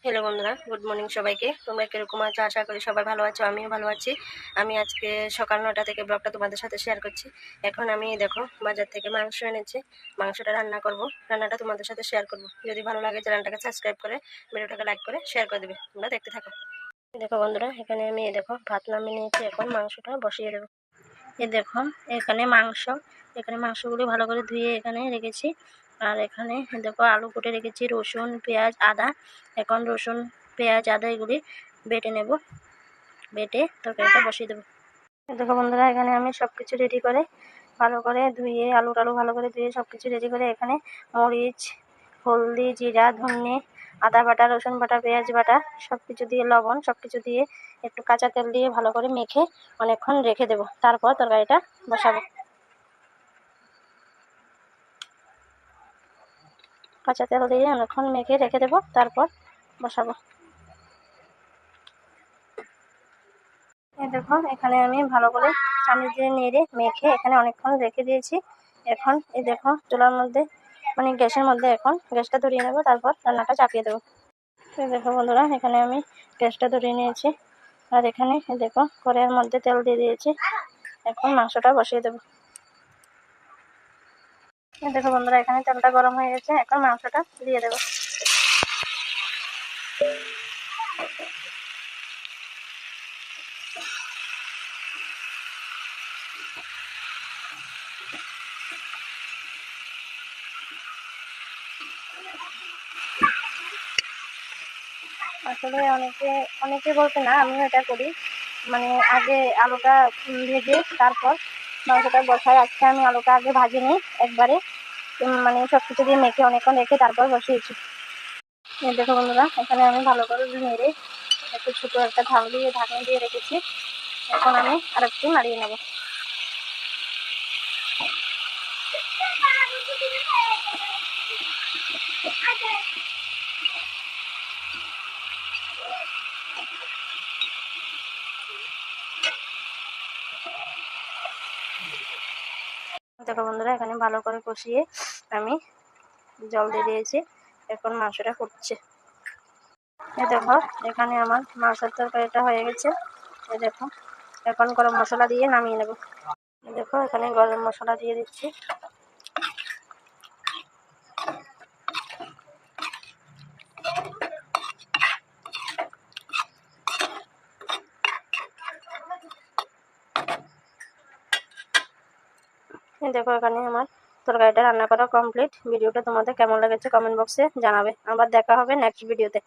Hello বন্ধুরা, good morning সবাইকে। তোমরা কিরকম আছো? আশা করি সবাই ভালো আছো, আমিও ভালো আছি। আমি আজকে সকাল 9টা থেকে ব্লগটা তোমাদের সাথে শেয়ার করছি। এখন আমি দেখো বাজার থেকে মাংস এনেছি, মাংসটা রান্না করব। রান্নাটা তোমাদের সাথে শেয়ার করব। যদি ভালো লাগে চ্যানেলটাকে সাবস্ক্রাইব করে ভিডিওটাকে লাইক করে শেয়ার করে দেবে। তোমরা দেখতে থাকো। দেখো বন্ধুরা, এখানে আমি দেখো ভাত নামিয়ে নিয়েছি, এখন মাংসটা বসিয়ে দেবো। দেখো এখানে মাংসগুলো ভালো করে ধুয়ে এখানে রেখেছি। আর এখানে দেখো আলু কুটে রেখেছি, রসুন পেঁয়াজ আদা। এখন রসুন পেঁয়াজ আদা এগুলি বেটে নেব, বেটে তরকারিটা বসিয়ে দেবো। দেখো বন্ধুরা, এখানে আমি সব কিছু রেডি করে ভালো করে ধুয়ে আলু টালু ভালো করে ধুয়ে সব কিছু রেডি করে এখানে মরিচ হলদি জিরা ধনে আদা বাটা রসুন বাটা পেঁয়াজ বাটা সব কিছু দিয়ে লবণ সব কিছু দিয়ে একটু কাঁচা তেল দিয়ে ভালো করে মেখে অনেকক্ষণ রেখে দেবো। তারপর তরকারিটা বসাবো। কাঁচা তেল দিয়ে অনেকক্ষণ মেখে রেখে দেবো, তারপর বসাবো। এই দেখো এখানে আমি ভালো করে চামচ দিয়ে নেড়ে মেখে এখানে অনেকক্ষণ রেখে দিয়েছি। এখন এই দেখো চুলার মধ্যে গ্যাসের মধ্যে এখন গ্যাসটা ধরিয়ে নেবো, তারপর রান্নাটা চাপিয়ে দেবো। দেখো বন্ধুরা, এখানে আমি গ্যাসটা ধরিয়ে নিয়েছি। আর এখানে দেখো কড়াইয়ের মধ্যে তেল দিয়ে দিয়েছি, এখন মাংসটা বসিয়ে দেবো। দেখো বন্ধুরা, এখানে তেলটা গরম হয়ে গেছে, এখন মাংসটা দিয়ে দেবো। আসলে অনেকে বলতে না, আমিও এটা করি। আগে আলুটা ভেজে তারপর মাংসটা বসাই। আজকে আমি আলুটা আগে ভাজি নিই একবারে, সব কিছু দিয়ে মেখে অনেকক্ষণ রেখে তারপর বসিয়েছি। দেখো বন্ধুরা, এখানে আমি ভালো করে নেড়ে একটু ছোটো একটা ঢাল দিয়ে ঢাকনা দিয়ে রেখেছি। এখন আমি আরেকটু নাড়িয়ে নেব। দেখো বন্ধুরা, এখানে ভালো করে কষিয়ে আমি জল দিয়ে দিয়েছি, এখন মাংসটা ফুটছে। দেখো এখানে আমার মাংসের তরকারিটা হয়ে গেছে। দেখো এখন গরম মশলা দিয়ে নামিয়ে নেব। দেখো এখানে গরম মশলা দিয়ে দিচ্ছি। দেখো এখানে আমার তরকারিটা রান্না করা কমপ্লিট। ভিডিওটা তোমাদের কেমন লেগেছে কমেন্ট বক্সে জানাবে। আবার দেখা হবে নেক্সট ভিডিওতে।